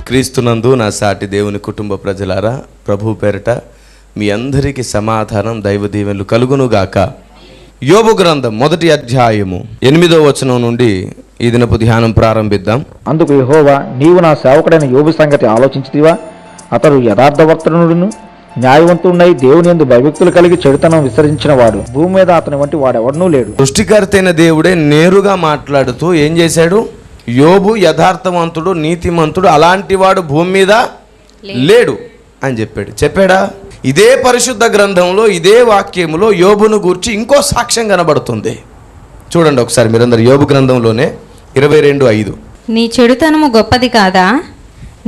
క్రీస్తునందు నా సాటి దేవుని కుటుంబ ప్రజలారా, ప్రభు పేరిట మీ అందరికీ సమాధానం, దైవ దీవెనలు కలుగునుగాక. యోబు గ్రంథం 1వ అధ్యాయము 8వ వచనం నుండి ఈ దినపు ధ్యానం ప్రారంభిద్దాం. అందుకు యెహోవా, నీవు నా సేవకుడైన యోబు సంగతి ఆలోచించితివా? అతడు యథార్థవర్తనుడును న్యాయవంతుడై దేవుని యందు భయభక్తులు కలిగి చెడుతనం విసరించిన వాడు. భూమి మీద అతని వంటి వాడెవడనూ లేడు. సృష్టికర్తైన దేవుడే నేరుగా మాట్లాడుతూ ఏం చేశాడు? యోబు యథార్థవంతుడు, నీతిమంతుడు, అలాంటి వాడు భూమి మీద లేడు అని చెప్పాడా? ఇదే పరిశుద్ధ గ్రంథంలో, ఇదే వాక్యములో యోబును గూర్చి ఇంకో సాక్ష్యం కనబడుతుంది. చూడండి ఒకసారి మీరందరూ యోబు గ్రంథంలోనే 22:5. నీ చెడుతనము గొప్పది కాదా?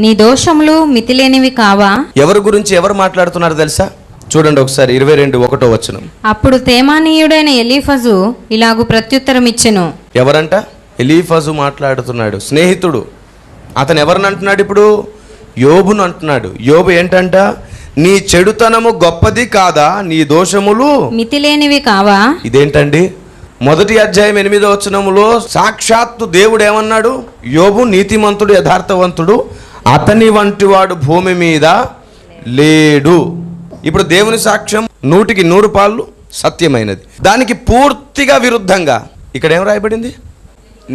నీ దోషములు మితిలేనివి కావా? ఎవరి గురించి ఎవరు మాట్లాడుతున్నారు తెలుసా? చూడండి ఒకసారి 22:1 వచనం. అప్పుడు తేమానీయుడైన ఎలీఫజు ఇలాగు ప్రత్యుత్తరం ఇచ్చెను. ఎవరంట? ఎలీఫజు మాట్లాడుతున్నాడు, స్నేహితుడు. అతను ఎవరిని అంటున్నాడు? ఇప్పుడు యోబును అంటున్నాడు. యోబు ఏంటంట? నీ చెడుతనము గొప్పది కాదా? నీ దోషములు మితిలేనివి కావా? ఇదేంటండి? 1వ అధ్యాయం 8వ వచనములో సాక్షాత్తు దేవుడు ఏమన్నాడు? యోబు నీతిమంతుడు, యథార్థవంతుడు, అతని వంటి వాడు భూమి మీద లేడు. ఇప్పుడు దేవుని సాక్ష్యం 100కి 100 పాళ్ళు సత్యమైనది. దానికి పూర్తిగా విరుద్ధంగా ఇక్కడ ఏం రాయబడింది?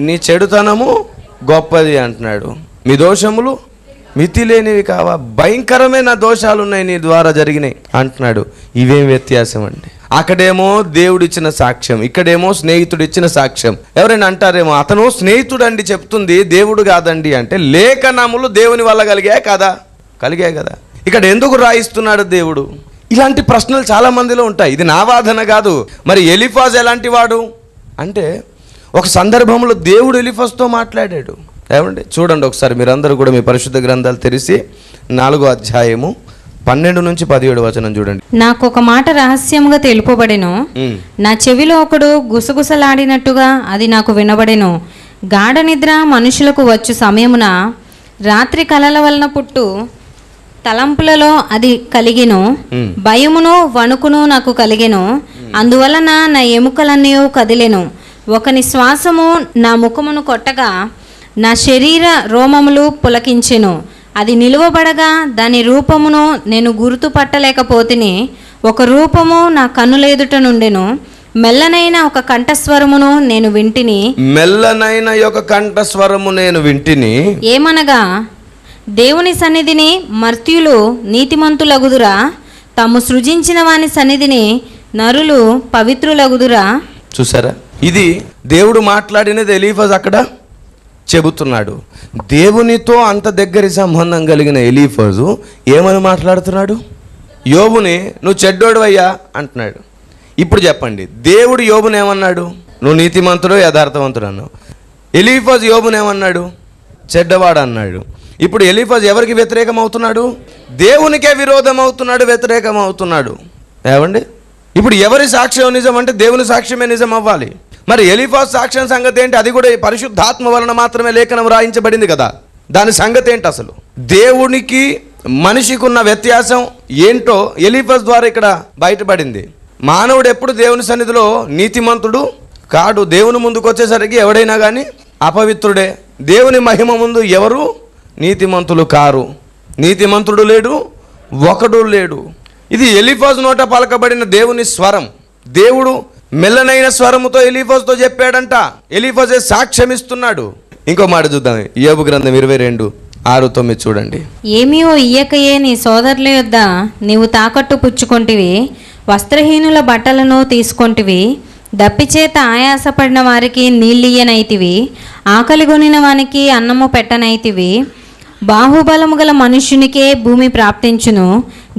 నీ చెడుతనము గొప్పది అంటున్నాడు, మీ దోషములు మితి లేనివి కావా? భయంకరమైన దోషాలు ఉన్నాయి నీ ద్వారా జరిగినాయి అంటున్నాడు. ఇవేం వ్యత్యాసం అండి? అక్కడేమో దేవుడిచ్చిన సాక్ష్యం, ఇక్కడేమో స్నేహితుడు ఇచ్చిన సాక్ష్యం. ఎవరైనా అంటారేమో, అతను స్నేహితుడు అండి చెప్తుంది, దేవుడు కాదండి అంటే. లేఖనములు దేవుని వల్ల కలిగాయి కదా? కలిగాయి కదా. ఇక్కడ ఎందుకు రాయిస్తున్నాడు దేవుడు? ఇలాంటి ప్రశ్నలు చాలా మందిలో ఉంటాయి. ఇది నా వాదన కాదు. మరి ఎలీఫజ్ ఎలాంటి వాడు అంటే, ఒక సందర్భంలో దేవుడు ఎలీఫజ్తో మాట్లాడాడు. ఏమండి? చూడండి ఒకసారి మీరందరూ కూడా మీ పరిశుద్ధ గ్రంథాలు తెరిచి 4వ అధ్యాయము 12 నుంచి 17 వచనం చూడండి. నాకు ఒక మాట రహస్యముగా తెలుపబడెను, నా చెవిలో ఒకడు గుసగుసలాడినట్టుగా అది నాకు వినబడెను. గాఢ నిద్ర మనుషులకు వచ్చు సమయమున రాత్రి కలల వలన పుట్టు తలంపులలో అది కలిగెను. భయమును వణుకును నాకు కలిగెను. అందువలన నా ఎముకలన్నీ కదిలెను. ఒకని శ్వాసము నా ముఖమును కొట్టగా నా శరీర రోమములు పులకించెను. అది నిలువబడగా దాని రూపమును నేను గుర్తుపట్టలేకపోతిని. ఒక రూపము నా కన్నులెదుట నుండెను. మెల్లనైన ఒక కంఠస్వరమును నేను వింటిని. మెల్లనైన ఒక కంఠస్వరము నేను వింటిని. ఏమనగా, దేవుని సన్నిధిని మర్త్యులు నీతిమంతులగుదురా? తాము సృజించిన వాని సన్నిధిని నరులు పవిత్రులగుదురా? చూసారా? ఇది దేవుడు మాట్లాడినది ఎలీఫజ్ అక్కడ చెబుతున్నాడు. దేవునితో అంత దగ్గరి సంబంధం కలిగిన ఎలీఫజు ఏమని మాట్లాడుతున్నాడు? యోబుని నువ్వు చెడ్డోడువయ్యా అంటున్నాడు. ఇప్పుడు చెప్పండి, దేవుడు యోబుని ఏమన్నాడు? నువ్వు నీతిమంతుడు, యథార్థవంతుడు అన్నావు. ఎలీఫజ్ యోబుని ఏమన్నాడు? చెడ్డవాడు అన్నాడు. ఇప్పుడు ఎలీఫజ్ ఎవరికి వ్యతిరేకం అవుతున్నాడు? దేవునికే విరోధం అవుతున్నాడు, వ్యతిరేకం అవుతున్నాడు. ఏమండి? ఇప్పుడు ఎవరి సాక్ష్యం నిజం అంటే దేవుని సాక్ష్యమే నిజం అవ్వాలి. మరి ఎలీఫజ్ సాక్ష్యం సంగతి ఏంటి? అది కూడా పరిశుద్ధాత్మ వలన మాత్రమే లేఖనం రాయించబడింది కదా. దాని సంగతి ఏంటి అసలు? దేవునికి మనిషికి ఉన్న వ్యత్యాసం ఏంటో ఎలీఫజ్ ద్వారా ఇక్కడ బయటపడింది. మానవుడు ఎప్పుడు దేవుని సన్నిధిలో నీతిమంతుడు కాడు. దేవుని ముందుకు వచ్చేసరికి ఎవడైనా కానీ అపవిత్రుడే. దేవుని మహిమ ముందు ఎవరు నీతిమంతులు కారు. నీతిమంతుడు లేడు, ఒకడు లేడు. ఇది ఎలీఫజ్ నోట పలకబడిన దేవుని స్వరం. దేవుడు మెల్లనైన స్వరముతో ఎలీఫజ్తో చెప్పాడంట. ఎలీఫజే సాక్ష్యం ఇస్తున్నాడు. ఇంకో మాట చూద్దాం. యోబు గ్రంథం 22:6-9 చూడండి. ఏమీయో ఇయ్యకయే నీ సోదరుల యొద్ద నీవు తాకట్టు పుచ్చుకొంటివి. వస్త్రహీనుల బట్టలను తీసుకొంటివి. దప్పిచేత ఆయాసపడిన వారికి నీళ్ళియ్యనైతివి. ఆకలిగొనిన వానికి అన్నము పెట్టనైతివి. బాహుబలము గల మనుష్యునికే భూమి ప్రాప్తించును.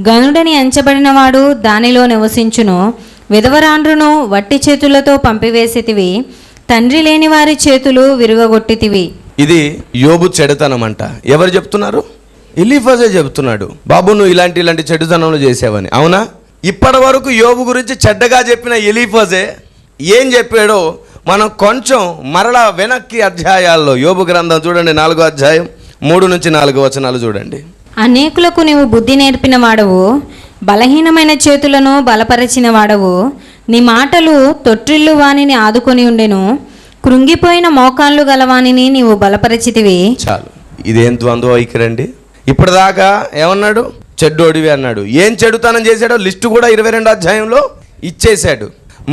గనుడని ఎంచబడిన వాడు దానిలో నివసించును. విధవరాండ్రును వట్టి చేతులతో పంపివేసితివి. తండ్రి లేని వారి చేతులు విరుగగొట్టితివి. ఇది యోబు చెడుతనం అంట. ఎవరు చెప్తున్నారు? ఎలీఫజే చెబుతున్నాడు. బాబు నువ్వు ఇలాంటి చెడుతనంలో చేసావని. అవునా? ఇప్పటి వరకు యోబు గురించి చెడ్డగా చెప్పిన ఎలీఫజే ఏం చెప్పాడో మనం కొంచెం మరలా వెనక్కి అధ్యాయాల్లో యోబు గ్రంథం చూడండి, 4వ అధ్యాయం 3 నుంచి 4 వచనాలు చూడండి. అనేకులకు నీవు బుద్ధి నేర్పిన వాడవు, బలహీనమైన చేతులను బలపరచిన వాడవు. నీ మాటలు తొట్టిల్లు వానిని ఆదుకొని ఉండెను. కృంగిపోయిన మోకాళ్ళు గలవానిని నీవు బలపరిచితివి. చాలు. ఇదేం ద్వంద్వ వైఖరండి? ఇప్పటిదాకా ఏమన్నాడు? చెడ్డోడివి అన్నాడు. ఏం చెడుతనం చేశాడో లిస్టు కూడా 22 అధ్యాయంలో ఇచ్చేశాడు.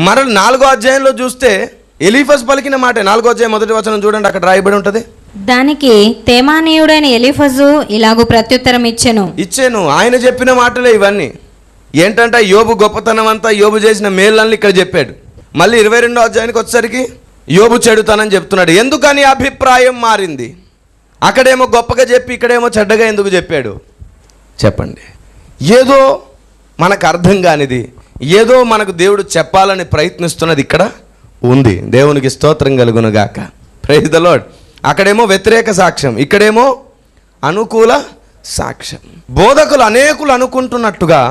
మరల 4వ అధ్యాయంలో చూస్తే ఎలీఫస్ పలికిన మాట 4వ అధ్యాయం 1వ వచనం చూడండి, అక్కడ రాయబడి ఉంటుంది. దానికి తేమానీయుడైన ఎలీఫజు ఇలాగూ ప్రత్యుత్తరం ఇచ్చెను. ఆయన చెప్పిన మాటలే ఇవన్నీ. ఏంటంటే యోబు గొప్పతనం అంతా, యోబు చేసిన మేళ్ళని ఇక్కడ చెప్పాడు. మళ్ళీ 22వ అధ్యాయానికి వచ్చేసరికి యోబు చెడుతనం చెప్తున్నాడు. ఎందుకని అభిప్రాయం మారింది? అక్కడేమో గొప్పగా చెప్పి ఇక్కడేమో చెడ్డగా ఎందుకు చెప్పాడు చెప్పండి? ఏదో మనకు అర్థం కానిది, ఏదో మనకు దేవుడు చెప్పాలని ప్రయత్నిస్తున్నది ఇక్కడ ఉంది. దేవునికి స్తోత్రం కలుగును గాక. Praise the Lord. అక్కడేమో వ్యతిరేక సాక్ష్యం, ఇక్కడేమో అనుకూల సాక్ష్యం. బోధకులు అనేకులు అనుకుంటున్నట్టుగా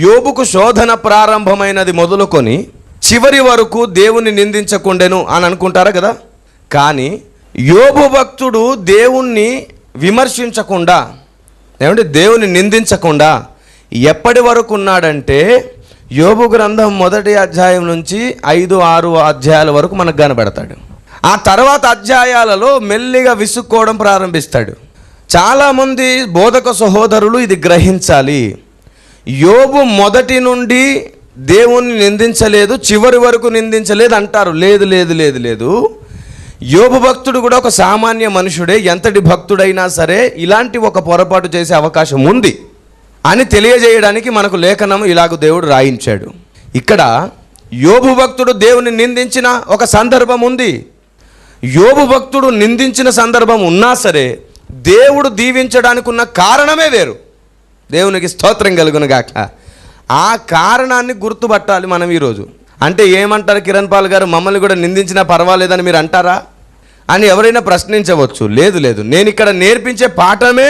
యోబుకు శోధన ప్రారంభమైనది మొదలుకొని చివరి వరకు దేవుని నిందించకుండెను అని అనుకుంటారా కదా? కానీ యోబు భక్తుడు దేవుణ్ణి విమర్శించకుండా, ఏమంటే దేవుని నిందించకుండా ఎప్పటి వరకు ఉన్నాడంటే యోబు గ్రంథం 1వ అధ్యాయం నుంచి 5, 6 అధ్యాయాల వరకు మనకు కనబడతాడు. ఆ తర్వాత అధ్యాయాలలో మెల్లిగా విసుక్కోవడం ప్రారంభిస్తాడు. చాలామంది బోధక సహోదరులు ఇది గ్రహించాలి. యోబు మొదటి నుండి దేవుణ్ణి నిందించలేదు, చివరి వరకు నిందించలేదు అంటారు. లేదు లేదు లేదు లేదు. యోబు భక్తుడు కూడా ఒక సామాన్య మనుషుడే. ఎంతటి భక్తుడైనా సరే ఇలాంటి ఒక పొరపాటు చేసే అవకాశం ఉంది అని తెలియజేయడానికి మనకు లేఖనం ఇలాగ దేవుడు రాయించాడు. ఇక్కడ యోబు భక్తుడు దేవుని నిందించిన ఒక సందర్భం ఉంది. యోబు భక్తుడు నిందించిన సందర్భం ఉన్నా సరే దేవుడు దీవించడానికి ఉన్న కారణమే వేరు. దేవునికి స్తోత్రం కలుగును గాక. ఆ కారణాన్ని గుర్తుపట్టాలి మనం ఈరోజు. అంటే ఏమంటారు కిరణ్ పాల్ గారు, మమ్మల్ని కూడా నిందించినా పర్వాలేదని మీరు అంటారా అని ఎవరైనా ప్రశ్నించవచ్చు. లేదు లేదు, నేను ఇక్కడ నేర్పించే పాఠమే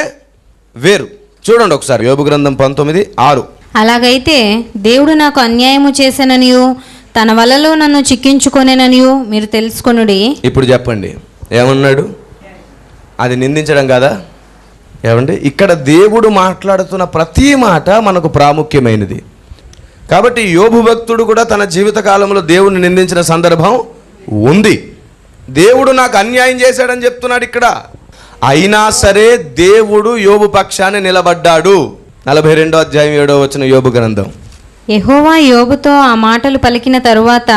వేరు. చూడండి ఒకసారి యోబు గ్రంథం 19:6. అలాగైతే దేవుడు నాకు అన్యాయము చేశాననియు తన వలలో నన్ను చిక్కించుకొనేననియు మీరు తెలుసుకొనుడి. ఇప్పుడు చెప్పండి, ఏమన్నాడు? అది నిందించడం కదా? ఏమండి, ఇక్కడ దేవుడు మాట్లాడుతున్న ప్రతి మాట మనకు ప్రాముఖ్యమైనది. కాబట్టి యోబు భక్తుడు కూడా తన జీవితకాలంలో దేవుడిని నిందించిన సందర్భం ఉంది. దేవుడు నాకు అన్యాయం చేశాడని చెప్తున్నాడు ఇక్కడ. అయినా సరే దేవుడు యోబు పక్షాన్ని నిలబడ్డాడు. 42వ అధ్యాయం 7వ వచనం యోబు గ్రంథం. యెహోవా యోబుతో ఆ మాటలు పలికిన తరువాత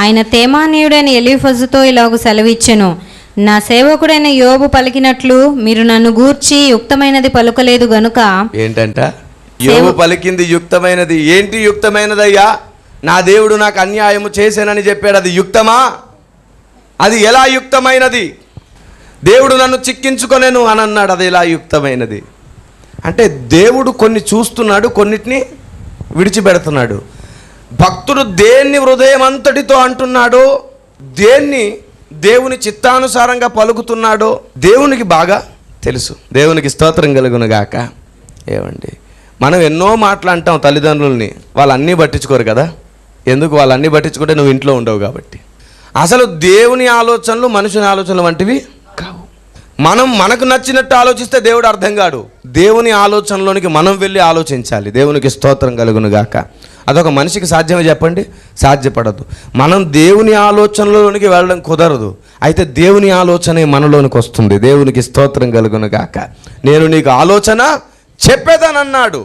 ఆయన తేమానీయుడైన ఎలీఫజుతో ఇలాగు సెలవిచ్చెను. నా సేవకుడైన యోబు పలికినట్లు మీరు నన్ను గూర్చి యుక్తమైనది పలుకలేదు గనుక. ఏంటంట? యోబు పలికింది యుక్తమైనది. ఏంటి యుక్తమైనదయ్యా? నా దేవుడు నాకు అన్యాయము చేశానని చెప్పాడు. అది యుక్తమా? అది ఎలా యుక్తమైనది? దేవుడు నన్ను చిక్కించుకొనేను అని అన్నాడు. అది ఎలా యుక్తమైనది? అంటే దేవుడు కొన్ని చూస్తున్నాడు, కొన్నిటిని విడిచిపెడుతున్నాడు. భక్తుడు దేన్ని హృదయం అంతటితో అంటున్నాడో, దేన్ని దేవుని చిత్తానుసారంగా పలుకుతున్నాడో దేవునికి బాగా తెలుసు. దేవునికి స్తోత్రం కలుగును గాక. ఏమండి, మనం ఎన్నో మాటలు అంటాం తల్లిదండ్రుల్ని, వాళ్ళన్నీ పట్టించుకోరు కదా. ఎందుకు? వాళ్ళన్నీ పట్టించుకుంటే నువ్వు ఇంట్లో ఉండవు కాబట్టి. అసలు దేవుని ఆలోచనలు మనుషుని ఆలోచనలు వంటివి కావు. మనం మనకు నచ్చినట్టు ఆలోచిస్తే దేవుడు అర్థం కాడు. దేవుని ఆలోచనలోనికి మనం వెళ్ళి ఆలోచించాలి. దేవునికి స్తోత్రం కలుగును గాక. అదొక మనిషికి సాధ్యమే చెప్పండి? సాధ్యపడదు. మనం దేవుని ఆలోచనలోనికి వెళ్ళడం కుదరదు. అయితే దేవుని ఆలోచనే మనలోనికి వస్తుంది. దేవునికి స్తోత్రం కలుగును గాక. నేను నీకు ఆలోచన చెప్పేదానన్నాడు.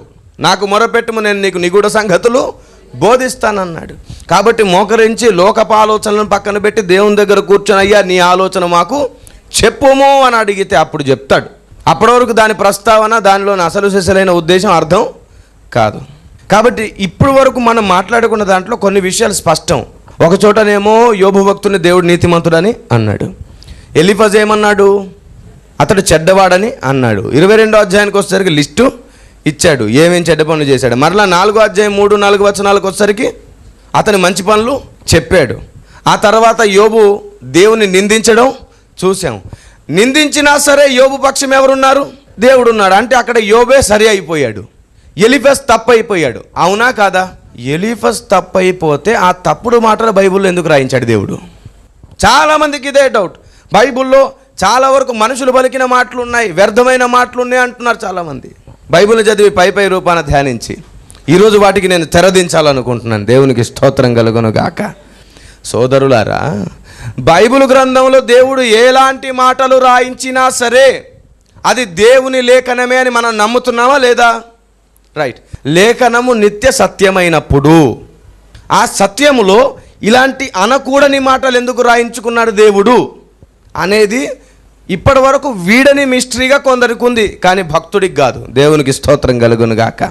నాకు మొరపెట్టుము, నేను నీకు నిగూఢ సంగతులు బోధిస్తానన్నాడు. కాబట్టి మోకరించి లోకపు ఆలోచనలను పక్కన పెట్టి దేవుని దగ్గర కూర్చొని, అయ్యా నీ ఆలోచన మాకు చెప్పుము అని అడిగితే అప్పుడు చెప్తాడు. అప్పటి వరకు దాని ప్రస్తావన, దానిలోని అసలు సిసలైన ఉద్దేశం అర్థం కాదు. కాబట్టి ఇప్పుడు వరకు మనం మాట్లాడుకున్న దాంట్లో కొన్ని విషయాలు స్పష్టం. ఒక చోటనేమో యోబు భక్తుని దేవుడు నీతిమంతుడని అన్నాడు. ఎలీఫజ్ ఏమన్నాడు? అతడు చెడ్డవాడని అన్నాడు. 22వ అధ్యాయానికి వచ్చేసరికి లిస్టు ఇచ్చాడు, ఏమేం చెడ్డ పనులు చేశాడు. మరలా 4వ అధ్యాయం 3, 4 వచనాలకు వచ్చేసరికి అతని మంచి పనులు చెప్పాడు. ఆ తర్వాత యోబు దేవుని నిందించడం చూసాం. నిందించినా సరే యోబు పక్షం ఎవరున్నారు? దేవుడు ఉన్నాడు. అంటే అక్కడ యోబే సరి అయిపోయాడు, ఎలీఫజ్ తప్పు అయిపోయాడు. అవునా కాదా? ఎలీఫజ్ తప్పు అయిపోతే ఆ తప్పుడు మాటలు బైబిల్లో ఎందుకు రాయించాడు దేవుడు? చాలామందికి ఇదే డౌట్. బైబిల్లో చాలా వరకు మనుషులు పలికిన మాటలు ఉన్నాయి, వ్యర్థమైన మాటలు ఉన్నాయి అంటున్నారు చాలామంది. బైబిల్ చదివి పై రూపాన ధ్యానించి ఈరోజు వాటికి నేను తెరదించాలనుకుంటున్నాను. దేవునికి స్తోత్రం కలుగును గాక. సోదరులారా, బైబిల్ గ్రంథంలో దేవుడు ఎలాంటి మాటలు రాయించినా సరే అది దేవుని లేఖనమే అని మనం నమ్ముతున్నామా లేదా? రైట్. లేఖనము నిత్య సత్యమైనప్పుడు ఆ సత్యములో ఇలాంటి అనకూడని మాటలు ఎందుకు రాయించుకున్నాడు దేవుడు అనేది ఇప్పటి వరకు వీడని మిస్టరీగా కొందరికి ఉంది, కానీ భక్తుడికి కాదు. దేవునికి స్తోత్రం కలుగును గాక.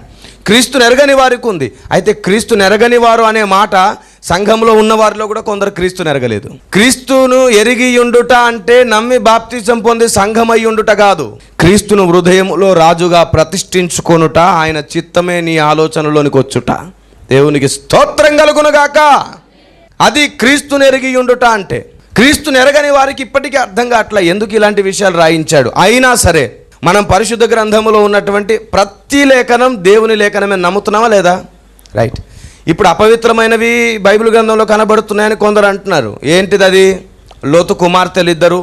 క్రీస్తుని ఎరగని వారికి ఉంది. అయితే క్రీస్తుని ఎరగని వారు అనే మాట సంఘంలో ఉన్న వారిలో కూడా కొందరు క్రీస్తుని ఎరగలేదు. క్రీస్తును ఎరిగి ఉండుట అంటే నమ్మి బాప్తిజం పొంది సంఘమై ఉండుట కాదు. క్రీస్తును హృదయంలో రాజుగా ప్రతిష్ఠించుకొనుట, ఆయన చిత్తమే నీ ఆలోచనలోనికి వచ్చుట. దేవునికి స్తోత్రం కలుగును గాక. అది క్రీస్తుని ఎరిగి ఉండుట అంటే. క్రీస్తుని ఎరగని వారికి ఇప్పటికీ అర్థం కావట్లా ఎందుకు ఇలాంటి విషయాలు రాయించాడు. అయినా సరే మనం పరిశుద్ధ గ్రంథంలో ఉన్నటువంటి ప్రతి లేఖనం దేవుని లేఖనమే నమ్ముతున్నామా లేదా? రైట్. ఇప్పుడు అపవిత్రమైనవి బైబిల్ గ్రంథంలో కనబడుతున్నాయని కొందరు అంటున్నారు. ఏంటిది అది? లోతు కుమార్తెలు ఇద్దరు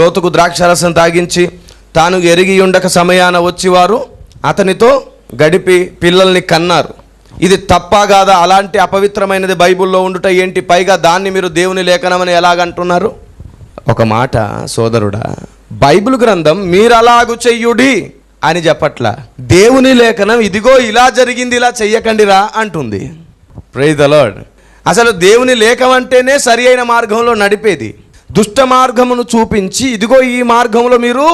లోతుకు ద్రాక్షారసం తాగించి తాను ఎరిగి ఉండక సమయాన వచ్చి వారు అతనితో గడిపి పిల్లల్ని కన్నారు. ఇది తప్పా కాదా? అలాంటి అపవిత్రమైనది బైబిల్లో ఉండుట ఏంటి? పైగా దాన్ని మీరు దేవుని లేఖనమని ఎలాగంటున్నారు? ఒక మాట సోదరుడా, బైబిల్ గ్రంథం మీరు అలాగు చెయ్యుడి అని చెప్పట్లా. దేవుని లేఖనం ఇదిగో ఇలా జరిగింది, ఇలా చెయ్యకండిరా అంటుంది. Praise the Lord. అసలు దేవుని లేఖం అంటేనే సరి అయిన మార్గంలో నడిపేది. దుష్ట మార్గమును చూపించి ఇదిగో ఈ మార్గంలో మీరు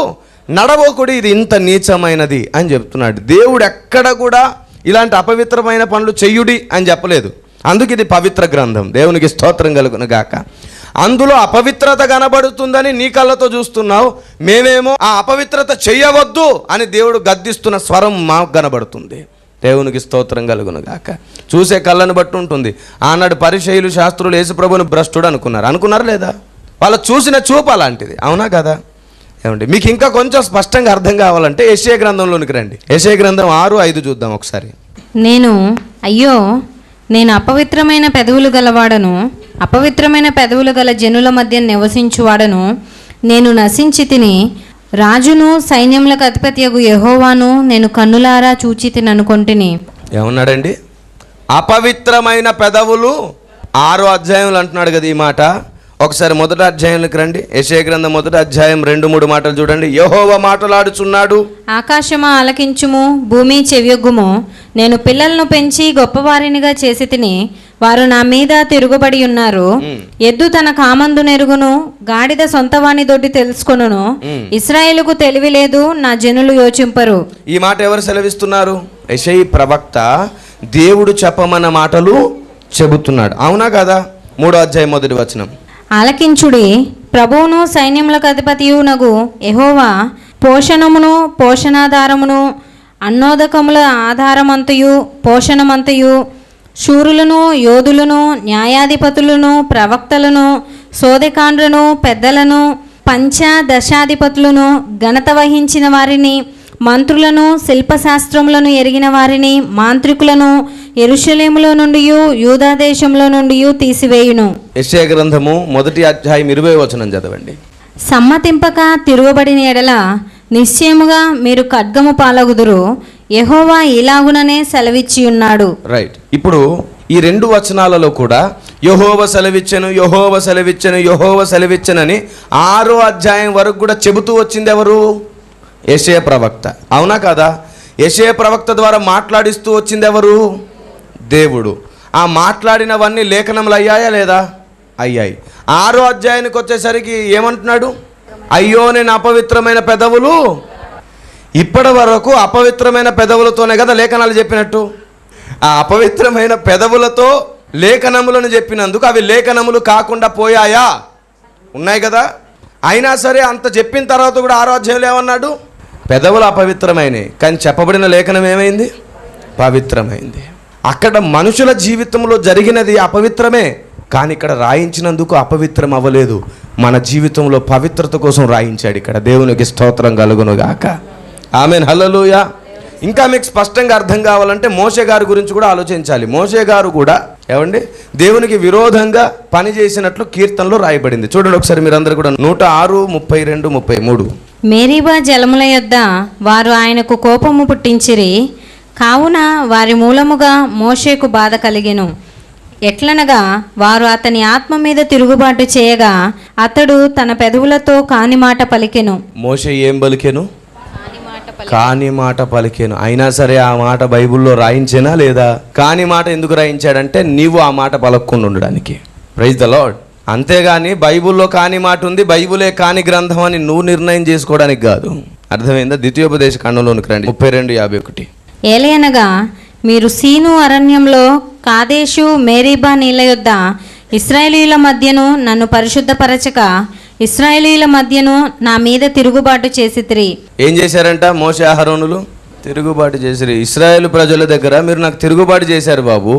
నడవకూడదు, ఇది ఇంత నీచమైనది అని చెప్తున్నాడు. దేవుడు ఎక్కడ కూడా ఇలాంటి అపవిత్రమైన పనులు చెయ్యుడి అని చెప్పలేదు. అందుకు ఇది పవిత్ర గ్రంథం. దేవునికి స్తోత్రం కలుగును గాక. అందులో అపవిత్రత కనబడుతుందని నీ కళ్ళతో చూస్తున్నావు, మేమేమో ఆ అపవిత్రత చెయ్యవద్దు అని దేవుడు గద్దిస్తున్న స్వరం మాకు కనబడుతుంది. దేవునికి స్తోత్రం కలుగును గాక. చూసే కళ్ళను బట్టి ఉంటుంది. ఆనాడు పరిసయ్యులు శాస్త్రులు యేసుప్రభుని భ్రష్టుడు అనుకున్నారు లేదా? వాళ్ళు చూసిన చూపు అలాంటిది. అవునా కదా? ఏమండి, మీకు ఇంకా కొంచెం స్పష్టంగా అర్థం కావాలంటే యెషయా గ్రంథంలోనికి రండి. యెషయా గ్రంథం 6:5 చూద్దాం ఒకసారి. అయ్యో నేను అపవిత్రమైన పెదవులు గలవాడను, అపవిత్రమైన పెదవులు గల జనుల మధ్య నివసించువాడను, నేను నశించి తిని, రాజును సైన్యములకు అధిపతియగు యెహోవాను నేను కన్నులారా చూచి తిననుకొంటిని. ఏమన్నాడండి? అపవిత్రమైన పెదవులు 6వ అధ్యాయంలో అంటున్నాడు కదా ఈ మాట. ఒకసారి 1వ అధ్యాయంలోకి రండి. యెషయా గ్రంథం 1వ అధ్యాయం 2-3 మాటలు చూడండి. యెహోవా మాటలాడుచున్నాడు. ఆకాశమా ఆలకించుము, భూమి చెవియొగ్గుము. నేను పిల్లలను పెంచి గొప్పవారినిగా చేసి తిని, వారు నా మీద తిరుగుబడి ఉన్నారు. ఎద్దు తన కామందు నెరుగును, గాడిద సొంతవాణి దొడ్డి తెలుసుకొనును. ఇశ్రాయేలుకు తెలివి లేదు, నా జనులు యోచింపరు. ఈ మాట ఎవరు సెలవిస్తున్నారు? యెషయా ప్రవక్త దేవుడు చెప్పమన్న మాటలు చెబుతున్నాడు. అవునా కదా? 3వ అధ్యాయం 1వ వచనం. ఆలకించుడి, ప్రభువును సైన్యములకు అధిపతియునగు యెహోవా పోషణమును పోషణాధారమును అన్నోదకముల ఆధారమంతయు పోషణమంతయు శూరులను యోధులను న్యాయాధిపతులను ప్రవక్తలను సోదెకాండ్రను పెద్దలను పంచదశాధిపతులను ఘనత వహించిన వారిని మంత్రులను శిల్పశాస్త్రములను ఎరిగిన వారిని మాంత్రికులను యెరూషలేములో నుండి యూదా దేశంలో నుండి తీసివేయును. యెషయా గ్రంథము 1వ అధ్యాయం 20వ వచనం చదవండి. సమ్మతింపక తిరుగుబడిన ఎడల నిశ్చయముగా మీరు ఖడ్గము పాలగుదురు, యెహోవా ఇలాగుననే సెలవిచ్చి ఉన్నాడు. రైట్. ఇప్పుడు ఈ 2 వచనాలలో కూడా యెహోవా సెలవిచ్చెను, యెహోవా సెలవిచ్చెను, యెహోవా సెలవిచ్చెనని 6వ అధ్యాయం వరకు కూడా చెబుతూ వచ్చింది ఎవరు? యెషయా ప్రవక్త. అవునా కదా? యెషయా ప్రవక్త ద్వారా మాట్లాడిస్తూ వచ్చింది ఎవరు? దేవుడు. ఆ మాట్లాడినవన్నీ లేఖనములు అయ్యాయా లేదా? అయ్యాయి. 6వ అధ్యాయానికి వచ్చేసరికి ఏమంటున్నాడు? అయ్యో నేను అపవిత్రమైన పెదవులు. ఇప్పటి వరకు అపవిత్రమైన పెదవులతోనే కదా లేఖనాలు చెప్పినట్టు. ఆ అపవిత్రమైన పెదవులతో లేఖనములను చెప్పినందుకు అవి లేఖనములు కాకుండా పోయాయా? ఉన్నాయి కదా. అయినా సరే అంత చెప్పిన తర్వాత కూడా 6వ అధ్యాయంలో ఏమన్నాడు? పెదవులు అపవిత్రమైనవి, కానీ చెప్పబడిన లేఖనం ఏమైంది? పవిత్రమైంది. అక్కడ మనుషుల జీవితంలో జరిగినది అపవిత్రమే, కానీ ఇక్కడ రాయించినందుకు అపవిత్రం అవ్వలేదు. మన జీవితంలో పవిత్రత కోసం రాయించాడు ఇక్కడ. దేవునికి స్తోత్రం కలుగును గాక. ఆమేన్, హల్లెలూయా. ఇంకా మీకు స్పష్టంగా అర్థం కావాలంటే మోషే గారి గురించి కూడా ఆలోచించాలి. మోషే గారు కూడా ఏమండి దేవునికి విరోధంగా పని చేసినట్లు కీర్తనలో రాయబడింది. చూడండి ఒకసారి మీరందరూ కూడా 106, 32, 33. మేరీబా జలముల యొద్ద వారు ఆయనకు కోపము పుట్టించిరి, కావున వారి మూలముగా మోషేకు బాధ కలిగెను. ఎట్లనగా వారు అతని ఆత్మ మీద తిరుగుబాటు చేయగా అతడు తన పెదవులతో కాని మాట పలికెను. మోషే ఏం పలికెను? కాని మాట పలికేను. అయినా సరే ఆ మాట బైబిల్లో రాయించేనా లేదా? కాని మాట ఎందుకు రాయించాడంటే నీవు ఆ మాట పలక్కుండా ఉండడానికి. Praise the Lord. అంతేగాని బైబిల్లో కాని మాట ఉంది, బైబిలే కాని గ్రంథం అని నువ్వు నిర్ణయం చేసుకోవడానికి కాదు. అర్థమైందా? ద్వితీయోపదేశ కాండంలోనికి రండి, 32:51. ఏలయనగా మీరు సీను అరణ్యంలో కాదేశు మేరీబా నీళ్ళ యొద్ద ఇశ్రాయేలీయుల మధ్యను నన్ను పరిశుద్ధపరచక ఇశ్రాయేలీయుల మధ్యను నా మీద తిరుగుబాటు చేసితిరి. ఏం చేశారంట? మోషే అహరోనులు తిరుగుబాటు చేసిరి. ఇశ్రాయేలు ప్రజల దగ్గర మీరు నాకు తిరుగుబాటు చేశారు బాబు.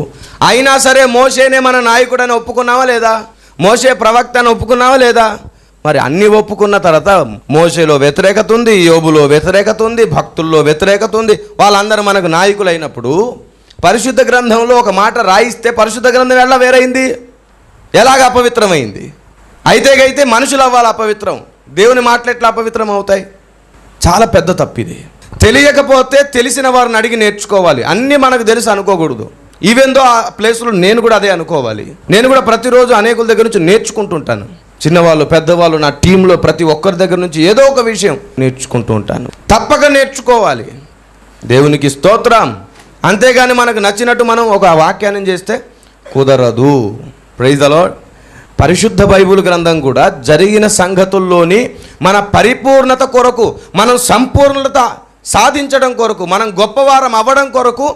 అయినా సరే మోషేనే మన నాయకుడని ఒప్పుకున్నావా లేదా? మోషే ప్రవక్త అని ఒప్పుకున్నావా లేదా? మరి అన్ని ఒప్పుకున్న తర్వాత మోషేలో వ్యతిరేకత ఉంది, యోబులో వ్యతిరేకత ఉంది, భక్తుల్లో వ్యతిరేకత ఉంది. వాళ్ళందరూ మనకు నాయకులు అయినప్పుడు పరిశుద్ధ గ్రంథంలో ఒక మాట రాయిస్తే పరిశుద్ధ గ్రంథం ఎలా వేరైంది? ఎలాగ అపవిత్రమైంది? అయితే మనుషులు అవ్వాలి అపవిత్రం, దేవుని మాటలు ఎట్లా అపవిత్రం అవుతాయి? చాలా పెద్ద తప్పిది. తెలియకపోతే తెలిసిన వారిని అడిగి నేర్చుకోవాలి. అన్నీ మనకు తెలుసు అనుకోకూడదు. ఈవెందో ఆ ప్లేస్లో నేను కూడా అదే అనుకోవాలి. నేను కూడా ప్రతిరోజు అనేకుల దగ్గర నుంచి నేర్చుకుంటుంటాను. చిన్నవాళ్ళు పెద్దవాళ్ళు నా టీంలో ప్రతి ఒక్కరి దగ్గర నుంచి ఏదో ఒక విషయం నేర్చుకుంటూ ఉంటాను. తప్పక నేర్చుకోవాలి. దేవునికి స్తోత్రం. అంతేగాని మనకు నచ్చినట్టు మనం ఒక వాక్యాన్ని చేస్తే కుదరదు. Praise the Lord. పరిశుద్ధ బైబిల్ గ్రంథం కూడా జరిగిన సంగతుల్లోని మన పరిపూర్ణత కొరకు, మనం సంపూర్ణత సాధించడం కొరకు, మనం గొప్పవారం అవ్వడం కొరకు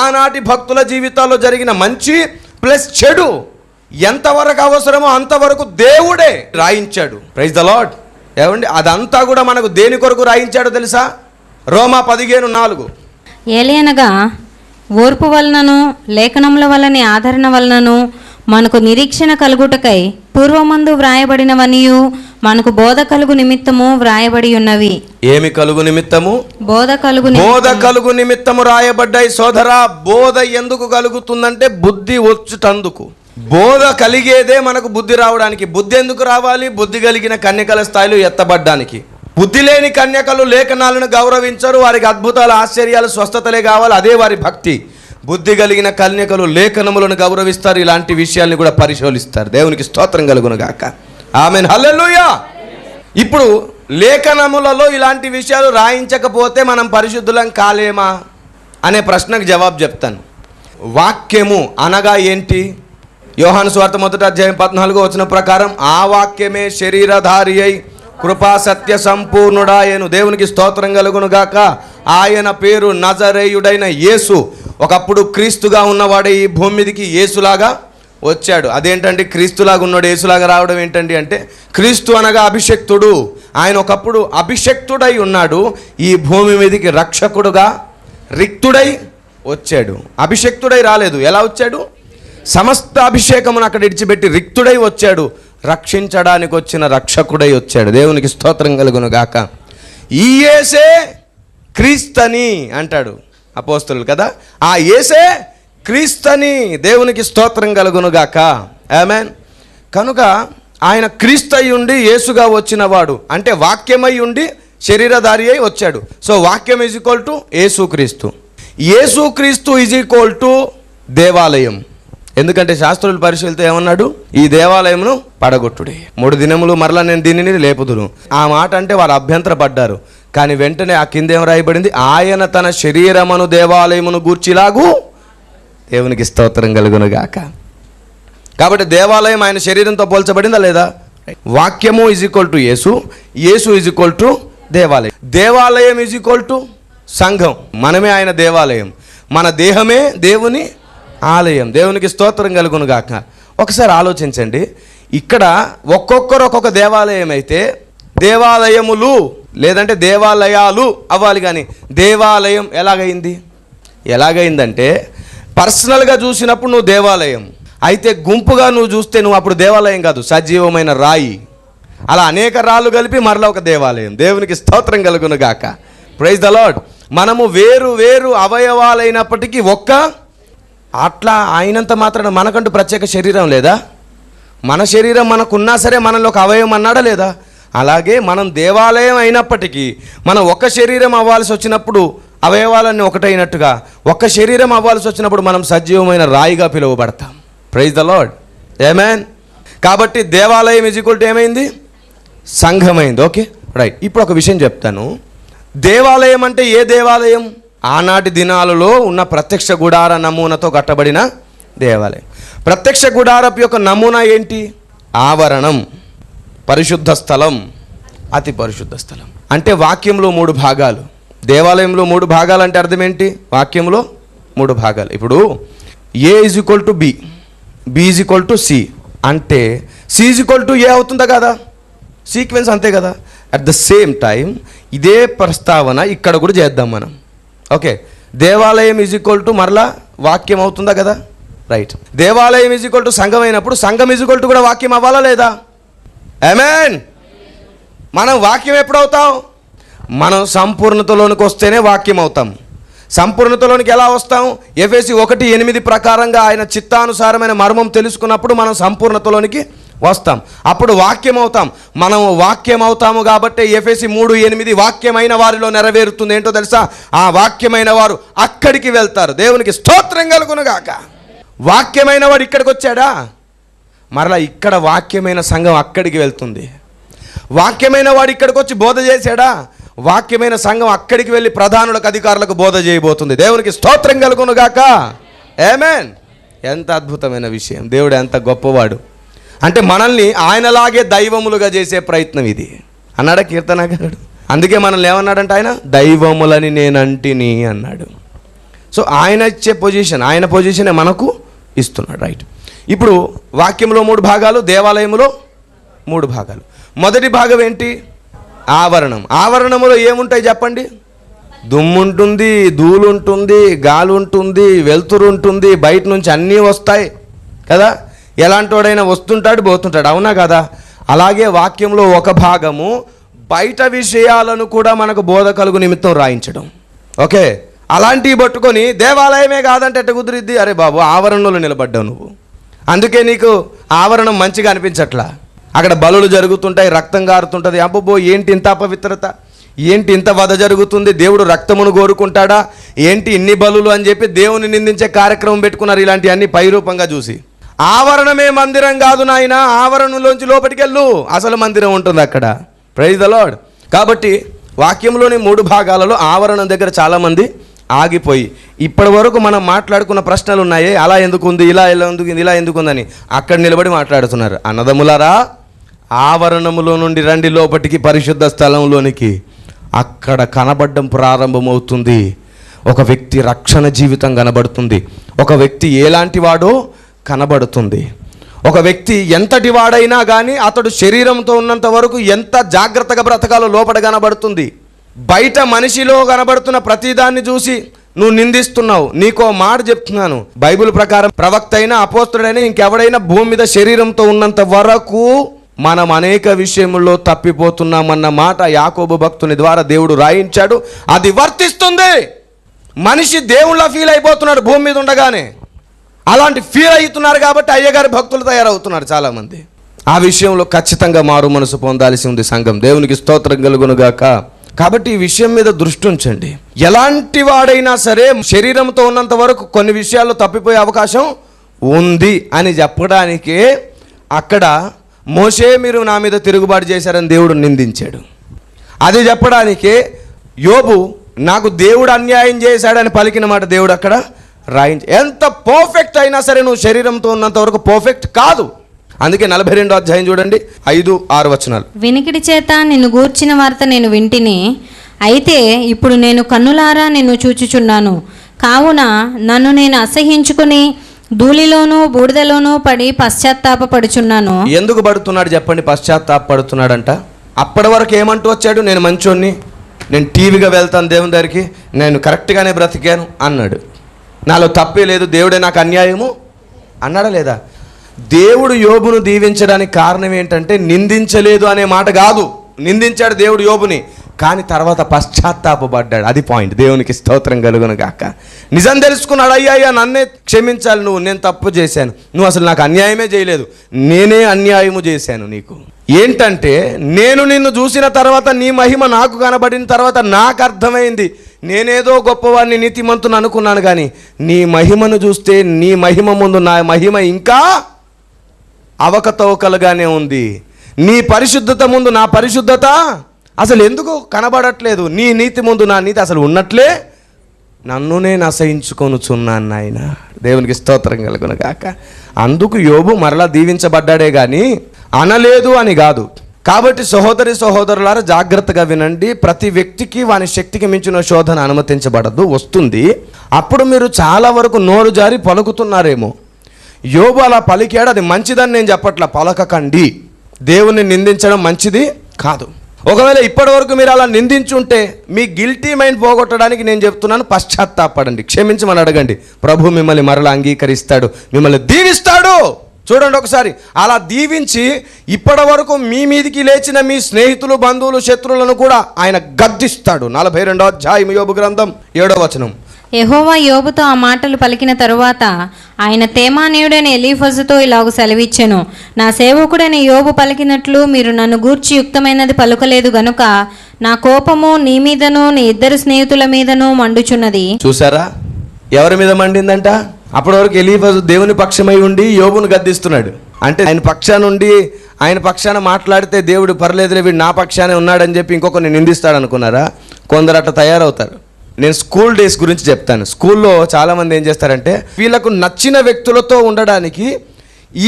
ఆనాటి భక్తుల జీవితాల్లో జరిగిన మంచి ప్లస్ చెడు ఎంతవరకు అవసరమో అంతవరకు దేవుడే రాయించాడు. Praise the Lord. ఏమండి, అదంతా కూడా మనకు దేని కొరకు రాయించాడో తెలుసా? రోమా 15:4. ఏలయనగా ఓర్పు వలనను లేఖనముల వలని ఆదరణ వలనను మనకు నిరీక్షణ కలుగుటకై పూర్వమందు వ్రాయబడినవనియు మనకు బోధ కలుగు నిమిత్తము వ్రాయబడి ఉన్నవి. ఏమి కలుగు నిమిత్తము? బోధ కలుగు నిమిత్తము రాయబడ్డాయి. సోదరా, బోధ ఎందుకు కలుగుతుందంటే బుద్ధి వచ్చుటందుకు. బోధ కలిగేదే మనకు బుద్ధి రావడానికి. బుద్ధి ఎందుకు రావాలి? బుద్ధి కలిగిన కన్యకల స్థాయిలో ఎత్తబడ్డానికి. బుద్ధి లేని కన్యకలు లేఖనాలను గౌరవించరు. వారికి అద్భుతాలు, ఆశ్చర్యాలు, స్వస్థతలే కావాలి. అదే వారి భక్తి. బుద్ధి కలిగిన కన్యకలు లేఖనములను గౌరవిస్తారు. ఇలాంటి విషయాల్ని కూడా పరిశోధిస్తారు. దేవునికి స్తోత్రం కలుగును గాక. ఆమేన్, హల్లెలూయా. ఇప్పుడు లేఖనములలో ఇలాంటి విషయాలు రాయించకపోతే మనం పరిశుద్ధులం కాలేమా అనే ప్రశ్నకు జవాబు చెప్తాను. వాక్యము అనగా ఏంటి? యోహాను సువార్త 1:14 ప్రకారం ఆ వాక్యమే శరీరధారి అయి కృపా సత్య సంపూర్ణుడాయను. దేవునికి స్తోత్రం కలుగును గాక. ఆయన పేరు నజరేయుడైన యేసు. ఒకప్పుడు క్రీస్తుగా ఉన్నవాడే ఈ భూమి మీదకి యేసులాగా వచ్చాడు. అదేంటంటే క్రీస్తులాగా ఉన్నాడు యేసులాగా రావడం ఏంటండి అంటే, క్రీస్తు అనగా అభిషక్తుడు. ఆయన ఒకప్పుడు అభిషక్తుడై ఉన్నాడు. ఈ భూమి మీదకి రక్షకుడుగా రిక్తుడై వచ్చాడు. అభిషక్తుడై రాలేదు. ఎలా వచ్చాడు? సమస్త అభిషేకమును అక్కడ ఇడిచిపెట్టి రిక్తుడై వచ్చాడు. రక్షించడానికి వచ్చిన రక్షకుడై వచ్చాడు. దేవునికి స్తోత్రం కలుగును గాక. ఈ యేసే క్రీస్తని అంటాడు అపోస్తలులు కదా. ఆ యేసే క్రీస్తని. దేవునికి స్తోత్రం కలుగును గాక. ఆమేన్. కనుక ఆయన క్రీస్తై ఉండి యేసుగా వచ్చినవాడు అంటే వాక్యమై ఉండి శరీరధారి అయి వచ్చాడు. సో వాక్యం ఈజ్ ఈక్వల్ టు యేసుక్రీస్తు. యేసుక్రీస్తు ఈజ్ ఈక్వల్ టు దేవాలయం. ఎందుకంటే శాస్త్రులు పరిశీలితే ఏమన్నాడు? ఈ దేవాలయమును పడగొట్టుడే 3 దినములు మరలా నేను దీనిని లేపుదును. ఆ మాట అంటే వారు అభ్యంతరపడ్డారు. కానీ వెంటనే ఆ కింద ఏం రాయబడింది? ఆయన తన శరీరమును దేవాలయమును గూర్చిలాగు. దేవునికి స్తోత్రం కలుగును గాక. కాబట్టి దేవాలయం ఆయన శరీరంతో పోల్చబడిందా లేదా? వాక్యము is equal to Yesu, Yesu is equal to దేవాలయం, దేవాలయం ఈజ్ ఈక్వల్ టు సంఘం. మనమే ఆయన దేవాలయం. మన దేహమే దేవుని ఆలయం. దేవునికి స్తోత్రం కలుగును గాక. ఒకసారి ఆలోచించండి. ఇక్కడ ఒక్కొక్కరు ఒక్కొక్క దేవాలయం అయితే దేవాలయములు లేదంటే దేవాలయాలు అవ్వాలి. కానీ దేవాలయం ఎలాగైందంటే పర్సనల్గా చూసినప్పుడు నువ్వు దేవాలయం అయితే, గుంపుగా నువ్వు చూస్తే నువ్వు అప్పుడు దేవాలయం కాదు, సజీవమైన రాయి. అలా అనేక రాళ్ళు కలిపి మరలా ఒక దేవాలయం. దేవునికి స్తోత్రం కలుగును గాక. Praise the Lord. మనము వేరు వేరు అవయవాలైనప్పటికీ అట్లా అయినంత మాత్రాన మనకంటూ ప్రత్యేక శరీరం లేదా? మన శరీరం మనకున్నా సరే మనలో ఒక అవయవం అన్నాడా లేదా? అలాగే మనం దేవాలయం అయినప్పటికీ మనం ఒక శరీరం అవ్వాల్సి వచ్చినప్పుడు అవయవాలన్నీ ఒకటైనట్టుగా ఒక శరీరం అవ్వాల్సి వచ్చినప్పుడు మనం సజీవమైన రాయిగా పిలువబడతాం. Praise the Lord. ఆమేన్. కాబట్టి దేవాలయం ఈజ్ ఈక్వల్ టు ఏమైంది? సంఘమైంది. Okay, right. ఇప్పుడు ఒక విషయం చెప్తాను. దేవాలయం అంటే ఏ దేవాలయం? ఆనాటి దినాలలో ఉన్న ప్రత్యక్ష గుడార నమూనాతో కట్టబడిన దేవాలయం. ప్రత్యక్ష గుడారపు యొక్క నమూనా ఏంటి? ఆవరణం, పరిశుద్ధ స్థలం, అతి పరిశుద్ధ స్థలం. అంటే వాక్యంలో 3 భాగాలు, దేవాలయంలో 3 భాగాలు అంటే అర్థం ఏంటి? వాక్యంలో 3 భాగాలు. ఇప్పుడు A = B, B = C అంటే C = A అవుతుందా కదా? సీక్వెన్స్ అంతే కదా. అట్ ద సేమ్ టైం ఇదే ప్రస్తావన ఇక్కడ కూడా చేద్దాం మనం. ఓకే, దేవాలయం = మరలా వాక్యం అవుతుందా కదా? రైట్. దేవాలయం = సంఘం అయినప్పుడు సంఘం = కూడా వాక్యం అవ్వాలా లేదా? ఆమేన్. మనం వాక్యం ఎప్పుడు అవుతాం? మనం సంపూర్ణతలోనికి వస్తేనే వాక్యం అవుతాం. సంపూర్ణతలోనికి ఎలా వస్తాం? ఎఫెసీ 1:8 ప్రకారంగా ఆయన చిత్తానుసారమైన మర్మం తెలుసుకున్నప్పుడు మనం సంపూర్ణతలోనికి వస్తాం. అప్పుడు వాక్యం అవుతాం. మనం వాక్యం అవుతాము కాబట్టి ఎఫెసీ 3:8 వాక్యమైన వారిలో నెరవేరుతుంది. ఏంటో తెలుసా? ఆ వాక్యమైన వారు అక్కడికి వెళ్తారు. దేవునికి స్తోత్రం కలుగునుగాక. వాక్యమైన వాడు ఇక్కడికి వచ్చాడా? మరలా ఇక్కడ వాక్యమైన సంఘం అక్కడికి వెళ్తుంది. వాక్యమైన వాడు ఇక్కడికి వచ్చి బోధ చేశాడా? వాక్యమైన సంఘం అక్కడికి వెళ్ళి ప్రధానులకు, అధికారులకు బోధ చేయబోతుంది. దేవునికి స్తోత్రం కలుగునుగాక. ఆమేన్. ఎంత అద్భుతమైన విషయం! దేవుడు ఎంత గొప్పవాడు! అంటే మనల్ని ఆయనలాగే దైవములుగా చేసే ప్రయత్నం ఇది అన్నాడా కీర్తనకారుడు. అందుకే మనల్ని ఏమన్నాడంటే ఆయన దైవములని నేనంటిని అన్నాడు. సో ఆయన ఇచ్చే పొజిషన్, ఆయన పొజిషనే మనకు ఇస్తున్నాడు. రైట్. ఇప్పుడు వాక్యంలో 3 భాగాలు, దేవాలయంలో 3 భాగాలు. మొదటి భాగం ఏంటి? ఆవరణం. ఆవరణములో ఏముంటాయి చెప్పండి? దుమ్ము ఉంటుంది, ధూళి ఉంటుంది, గాలి ఉంటుంది, వెలుతురు ఉంటుంది, బయట నుంచి అన్నీ వస్తాయి కదా. ఎలాంటి వాడైనా వస్తుంటాడు, పోతుంటాడు, అవునా కదా? అలాగే వాక్యంలో ఒక భాగము బయట విషయాలను కూడా మనకు బోధ కలుగు నిమిత్తం రాయించడం. ఓకే, అలాంటివి పట్టుకొని దేవాలయమే కాదంటే ఎట్ట కుదిరిద్ది? అరే బాబు, ఆవరణలో నిలబడ్డావు నువ్వు, అందుకే నీకు ఆవరణం మంచిగా అనిపించట్లా. అక్కడ బలులు జరుగుతుంటాయి, రక్తం కారుతుంటుంది. అబ్బో, ఏంటి ఇంత అపవిత్రత, ఏంటి ఇంత వధ జరుగుతుంది, దేవుడు రక్తమును కోరుకుంటాడా ఏంటి ఇన్ని బలులు అని చెప్పి దేవుని నిందించే కార్యక్రమం పెట్టుకున్నారు. ఇలాంటివన్నీ పైరూపంగా చూసి. ఆవరణమే మందిరం కాదు నాయన, ఆవరణలోంచి లోపలికి వెళ్ళు, అసలు మందిరం ఉంటుంది అక్కడ. Praise the Lord. కాబట్టి వాక్యంలోని 3 భాగాలలో ఆవరణం దగ్గర చాలామంది ఆగిపోయి ఇప్పటి వరకు మనం మాట్లాడుకున్న ప్రశ్నలు ఉన్నాయే, అలా ఎందుకుంది, ఇలా ఎందుకుందని అక్కడ నిలబడి మాట్లాడుతున్నారు. అన్నదమ్ములారా, ఆవరణములో నుండి రండి లోపటికి, పరిశుద్ధ స్థలంలోనికి. అక్కడ కనబడడం ప్రారంభమవుతుంది. ఒక వ్యక్తి రక్షణ జీవితం కనబడుతుంది. ఒక వ్యక్తి ఎలాంటి వాడో కనబడుతుంది. ఒక వ్యక్తి ఎంతటి వాడైనా కానీ అతడు శరీరంతో ఉన్నంత వరకు ఎంత జాగ్రత్తగా బ్రతకాలో లోపల కనబడుతుంది. బయట మనిషిలో కనబడుతున్న ప్రతిదాన్ని చూసి నువ్వు నిందిస్తున్నావు. నీకో మాట చెప్తున్నాను, బైబిల్ ప్రకారం ప్రవక్త అయినా, అపోస్తలుడైనా, ఇంకెవడైనా భూమి మీద శరీరంతో ఉన్నంత వరకు మనం అనేక విషయముల్లో తప్పిపోతున్నామన్న మాట యాకోబు భక్తుని ద్వారా దేవుడు రాయించాడు. అది వర్తిస్తుంది. మనిషి దేవుళ్ళ ఫీల్ అయిపోతున్నాడు భూమి మీద ఉండగానే. అలాంటి ఫీల్ అవుతున్నారు కాబట్టి అయ్యగారి భక్తులు తయారవుతున్నారు చాలామంది. ఆ విషయంలో ఖచ్చితంగా మారు మనసు పొందాల్సి ఉంది సంఘం. దేవునికి స్తోత్రం కలుగునుగాక. కాబట్టి ఈ విషయం మీద దృష్టి ఉంచండి. ఎలాంటి వాడైనా సరే శరీరంతో ఉన్నంత వరకు కొన్ని విషయాల్లో తప్పిపోయే అవకాశం ఉంది అని చెప్పడానికే అక్కడ మోషే మీరు నా మీద తిరుగుబాటు చేశారని దేవుడు నిందించాడు. అది చెప్పడానికే యోబు నాకు దేవుడు అన్యాయం చేశాడని పలికిన మాట దేవుడు అక్కడ రాయించి. ఎంత పర్ఫెక్ట్ అయినా సరే నువ్వు శరీరంతో ఉన్నంత వరకు పర్ఫెక్ట్ కాదు. అందుకే 42వ అధ్యాయం చూడండి, 5-6 వచనాలు. వినికిడి చేత నిన్ను గూర్చిన వార్త నేను వింటిని, అయితే ఇప్పుడు నేను కన్నులారా నిన్ను చూచుచున్నాను. కావున నన్ను నేను అసహ్యించుకుని ధూళిలోనూ బూడిదలోనూ పడి పశ్చాత్తాపపడుచున్నాను. ఎందుకు పడుతున్నాడు చెప్పండి? పశ్చాత్తాపడుతున్నాడంట. అప్పటి వరకు ఏమంటూ వచ్చాడు? నేను మంచోన్ని, నేను టీవీగా వెళ్తాను దేవుని దగ్గరికి, నేను కరెక్ట్గానే బ్రతికాను అన్నాడు. నాలో తప్పే లేదు, దేవుడే నాకు అన్యాయము అన్నాడా లేదా? దేవుడు యోబును దీవించడానికి కారణం ఏంటంటే నిందించలేదు అనే మాట కాదు. నిందించాడు దేవుడు యోబుని, కానీ తర్వాత పశ్చాత్తాపడ్డాడు. అది పాయింట్. దేవునికి స్తోత్రం కలుగును గాక. నిజం తెలుసుకున్నాడు. అయ్యా నన్నే క్షమించాలి, నేను తప్పు చేశాను, నువ్వు అసలు నాకు అన్యాయమే చేయలేదు, నేనే అన్యాయము చేశాను నీకు. ఏంటంటే నేను నిన్ను చూసిన తర్వాత, నీ మహిమ నాకు కనబడిన తర్వాత నాకు అర్థమైంది, నేనేదో గొప్పవాడిని నీతిమంతుని అనుకున్నాను, కానీ నీ మహిమను చూస్తే నీ మహిమ ముందు నా మహిమ ఇంకా అవకతవకలుగానే ఉంది. నీ పరిశుద్ధత ముందు నా పరిశుద్ధత అసలు ఎందుకు కనబడట్లేదు? నీ నీతి ముందు నా నీతి అసలు ఉన్నట్లే నన్ను నేను అసహించుకొనుచున్నాను నాయన. దేవునికి స్తోత్రం కలుగును గాక. అందుకు యోబు మరలా దీవించబడ్డాడే కానీ అనలేదు అని కాదు. కాబట్టి సహోదరి సహోదరులారా జాగ్రత్తగా వినండి. ప్రతి వ్యక్తికి వాని శక్తికి మించిన శోధన అనుమతించబడదు, వస్తుంది. అప్పుడు మీరు చాలా వరకు నోరు జారి పలుకుతున్నారేమో. యోబు అలా పలికాడు, అది మంచిదని నేను చెప్పట్లా, పలకకండి. దేవుణ్ణి నిందించడం మంచిది కాదు. ఒకవేళ ఇప్పటి వరకు మీరు అలా నిందించుంటే మీ గిల్టీ మైండ్ పోగొట్టడానికి నేను చెప్తున్నాను, పశ్చాత్తాపడండి, క్షమించమని అడగండి. ప్రభు మిమ్మల్ని మరలా అంగీకరిస్తాడు, మిమ్మల్ని దీవిస్తాడు. చూడండి ఒకసారి, అలా దీవించి ఇప్పటి వరకు మీ మీదికి లేచిన మీ స్నేహితులు, బంధువులు, శత్రువులను కూడా ఆయన గద్దిస్తాడు. 42వ అధ్యాయం యోబు గ్రంథం 7వ వచనం. యెహోవా యోబుతో ఆ మాటలు పలికిన తరువాత ఆయన తేమానీయుడైన ఎలీఫజుతో ఇలాగు సెలవిచ్చెను, నా సేవకుడైన యోబు పలికినట్లు మీరు నన్ను గూర్చి యుక్తమైనది పలుకలేదు గనుక నా కోపము నీ మీదను నీ ఇద్దరు స్నేహితుల మీదను మండుచున్నది. చూసారా ఎవరి మీద మండిందంట? అప్పటి వరకు ఎలీఫజు దేవుని పక్షమై ఉండి యోబును గద్దిస్తున్నాడు. అంటే ఆయన పక్షానుండి ఆయన పక్షాన మాట్లాడితే దేవుడు పర్లేదులే వీడు నా పక్షానే ఉన్నాడని చెప్పి ఇంకొకరిని నిందిస్తాడు అనుకున్నారా? కొందరు అట్లా తయారవుతారు. నేను స్కూల్ డేస్ గురించి చెప్తాను. స్కూల్లో చాలామంది ఏం చేస్తారంటే వీళ్ళకు నచ్చిన వ్యక్తులతో ఉండడానికి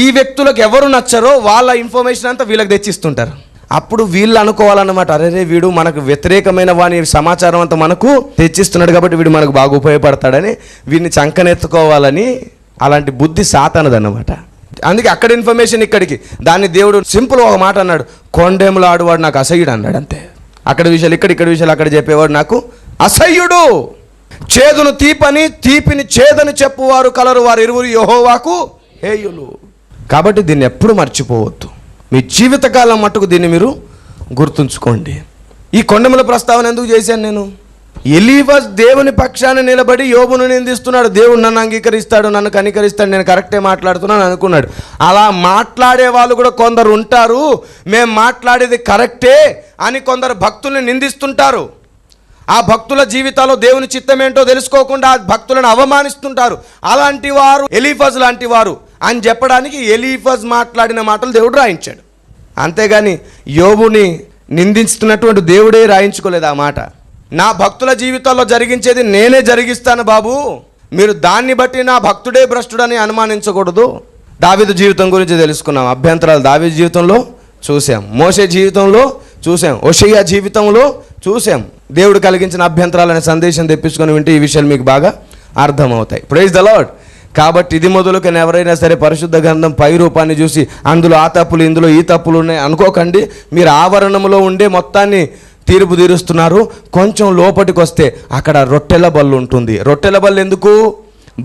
ఈ వ్యక్తులకు ఎవరు నచ్చరో వాళ్ళ ఇన్ఫర్మేషన్ అంతా వీళ్ళకి తెచ్చిస్తుంటారు. అప్పుడు వీళ్ళు అనుకోవాలన్నమాట, అరే వీడు మనకు వ్యతిరేకమైన వాని సమాచారం అంతా మనకు తెచ్చిస్తున్నాడు కాబట్టి వీడు మనకు బాగా ఉపయోగపడతాడని వీడిని చంకనెత్తుకోవాలని అలాంటి బుద్ధి సాతానదన్నమాట. అందుకే అక్కడ ఇన్ఫర్మేషన్ ఇక్కడికి. దాన్ని దేవుడు సింపుల్ ఒక మాట అన్నాడు, కొండేములు ఆడువాడు నాకు అసహ్యుడు అన్నాడు. అంతే. అక్కడ విషయాలు ఇక్కడ విషయాలు అక్కడ చెప్పేవాడు నాకు అసహ్యుడు. చేదును తీపని తీపిని చేదని చెప్పువారు కలరు, వారు ఇరువురు యెహోవాకు హేయులు. కాబట్టి దీన్ని ఎప్పుడు మర్చిపోవద్దు. మీ జీవితకాలం మట్టుకు దీన్ని మీరు గుర్తుంచుకోండి. ఈ కొండముల ప్రస్తావన ఎందుకు చేశాను నేను? ఎలీఫజ్ దేవుని పక్షాన నిలబడి యోబును నిందిస్తున్నాడు. దేవుడు నన్ను అంగీకరిస్తాడు, నన్ను కనికరిస్తాడు, నేను కరెక్టే మాట్లాడుతున్నాను అనుకున్నాడు. అలా మాట్లాడే వాళ్ళు కూడా కొందరు ఉంటారు. మేము మాట్లాడేది కరెక్టే అని కొందరు భక్తుల్ని నిందిస్తుంటారు. ఆ భక్తుల జీవితాల్లో దేవుని చిత్తం ఏంటో తెలుసుకోకుండా ఆ భక్తులను అవమానిస్తుంటారు. అలాంటి వారు ఎలీఫజ్ లాంటి వారు అని చెప్పడానికి ఎలీఫజ్ మాట్లాడిన మాటలు దేవుడు రాయించాడు. అంతేగాని యోబుని నిందిస్తున్నటువంటి దేవుడే రాయించుకోలేదు ఆ మాట. నా భక్తుల జీవితాల్లో జరిగించేది నేనే జరిగిస్తాను బాబు, మీరు దాన్ని బట్టి నా భక్తుడే భ్రష్టుడని అనుమానించకూడదు. దావీదు జీవితం గురించి తెలుసుకున్నాం. అభ్యంతరాలు దావీదు జీవితంలో చూసాం, మోషే జీవితంలో చూసాం, హోషేయ జీవితంలో చూసాం. దేవుడు కలిగించిన అభ్యంతరాలనే సందేశం తెప్పించుకొని వింటే ఈ విషయాలు మీకు బాగా అర్థమవుతాయి. Praise the Lord. కాబట్టి ఇది మొదలుకొని ఎవరైనా సరే పరిశుద్ధ గ్రంథం పై రూపాన్ని చూసి అందులో ఆ తప్పులు ఇందులో ఈ తప్పులు ఉన్నాయి అనుకోకండి. మీరు ఆవరణంలో ఉండే మొత్తాన్ని తీర్పు తీరుస్తున్నారు. కొంచెం లోపలికి వస్తే అక్కడ రొట్టెల బల్లు ఉంటుంది. రొట్టెల బల్లు ఎందుకు?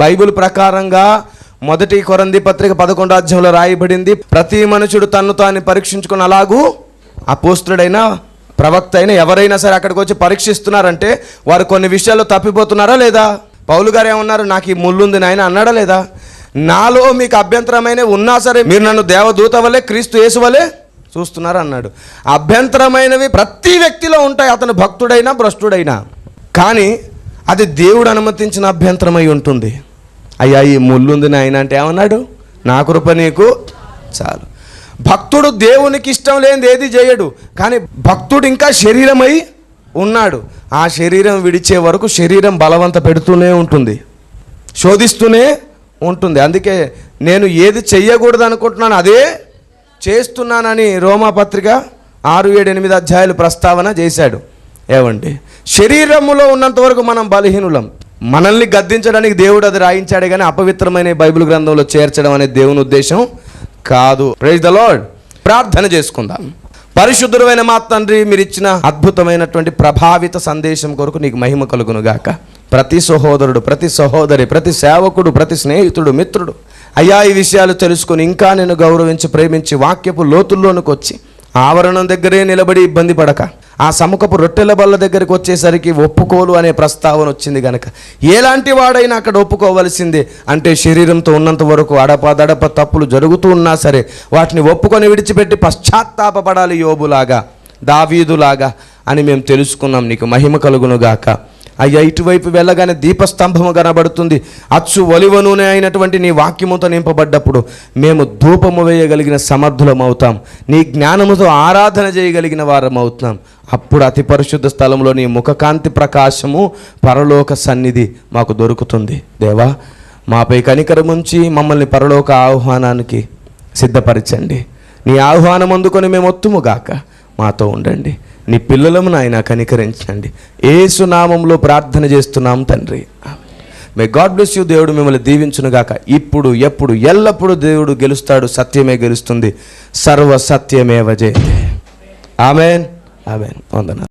బైబిల్ ప్రకారంగా 1 కొరింథీ పత్రిక 11వ అధ్యాయంలో రాయబడింది, ప్రతి మనుషుడు తన్ను తాను పరీక్షించుకుని అలాగూ అపోస్తుడైన ప్రవక్త అయినా ఎవరైనా సరే అక్కడికి వచ్చి పరీక్షిస్తున్నారంటే వారు కొన్ని విషయాల్లో తప్పిపోతున్నారా లేదా? పౌలు గారు ఏమన్నారు? నాకు ఈ ముళ్ళుంది నాయన అన్నాడా లేదా? నాలో మీకు అభ్యంతరమైన ఉన్నా సరే మీరు నన్ను దేవదూత వలె క్రీస్తు యేసు వలె చూస్తున్నారు అన్నాడు. అభ్యంతరమైనవి ప్రతి వ్యక్తిలో ఉంటాయి, అతను భక్తుడైనా భ్రష్టుడైనా. కానీ అది దేవుడు అనుమతించిన అభ్యంతరమై ఉంటుంది. అయ్యా ఈ ముళ్ళుంది నాయన అంటే ఏమన్నాడు? నా కృప నీకు చాలు. భక్తుడు దేవునికి ఇష్టం లేనిది ఏది చేయడు. కానీ భక్తుడు ఇంకా శరీరమై ఉన్నాడు. ఆ శరీరం విడిచే వరకు శరీరం బలవంత పెడుతూనే ఉంటుంది, శోధిస్తూనే ఉంటుంది. అందుకే నేను ఏది చెయ్యకూడదు అనుకుంటున్నాను అదే చేస్తున్నానని రోమాపత్రిక 6, 7, 8 అధ్యాయాలు ప్రస్తావన చేశాడు. ఏమండి, శరీరములో ఉన్నంత వరకు మనం బలహీనులం. మనల్ని గద్దించడానికి దేవుడు అది రాయించాడే కానీ అపవిత్రమైన బైబిల్ గ్రంథంలో చేర్చడం అనేది దేవుని ఉద్దేశం కాదు. Praise the Lord. ప్రార్థన చేసుకుందాం. పరిశుద్ధుడైన మా తండ్రి, మీరు ఇచ్చిన అద్భుతమైనటువంటి ప్రభావిత సందేశం కొరకు నీకు మహిమ కలుగును గాక. ప్రతి సహోదరుడు, ప్రతి సహోదరి, ప్రతి సేవకుడు, ప్రతి స్నేహితుడు, మిత్రుడు అయ్యా ఈ విషయాలు తెలుసుకొని ఇంకా నేను గౌరవించి ప్రేమించి వాక్యపు లోతుల్లోనికి వచ్చి ఆవరణం దగ్గరే నిలబడి ఇబ్బంది పడక ఆ సముఖపు రొట్టెల బల్ల దగ్గరికి వచ్చేసరికి ఒప్పుకోలు అనే ప్రస్తావన వచ్చింది కనుక ఎలాంటి వాడైనా అక్కడ ఒప్పుకోవలసిందే. అంటే శరీరంతో ఉన్నంత వరకు అడపదడప తప్పులు జరుగుతూ ఉన్నా సరే వాటిని ఒప్పుకొని విడిచిపెట్టి పశ్చాత్తాపపడాలి, యోబులాగా దావీదులాగా అని మేము తెలుసుకున్నాం. నీకు మహిమ కలుగును గాక. అయ్యా ఇటువైపు వెళ్ళగానే దీపస్తంభము కనబడుతుంది, అచ్చు ఒలివ నూనె అయినటువంటి నీ వాక్యముతో నింపబడ్డప్పుడు మేము ధూపము వేయగలిగిన సమర్థులం అవుతాం, నీ జ్ఞానముతో ఆరాధన చేయగలిగిన వారం అవుతాం. అప్పుడు అతి పరిశుద్ధ స్థలంలో నీ ముఖకాంతి ప్రకాశము, పరలోక సన్నిధి మాకు దొరుకుతుంది. దేవా, మాపై కనికరం ఉంచి మమ్మల్ని పరలోక ఆహ్వానానికి సిద్ధపరచండి. నీ ఆహ్వానం అందుకొని మేము ఒత్తుముగాక, మాతో ఉండండి. నీ పిల్లలము నాయన కనికరించండి. యేసు నామములో ప్రార్థన చేస్తున్నాం తండ్రి. May God bless you. దేవుడు మిమ్మల్ని దీవించునుగాక. ఇప్పుడు ఎప్పుడు ఎల్లప్పుడూ దేవుడు గెలుస్తాడు, సత్యమే గెలుస్తుంది. సర్వ సత్యమేవ జయతే. Amen, amen. వందనాలు.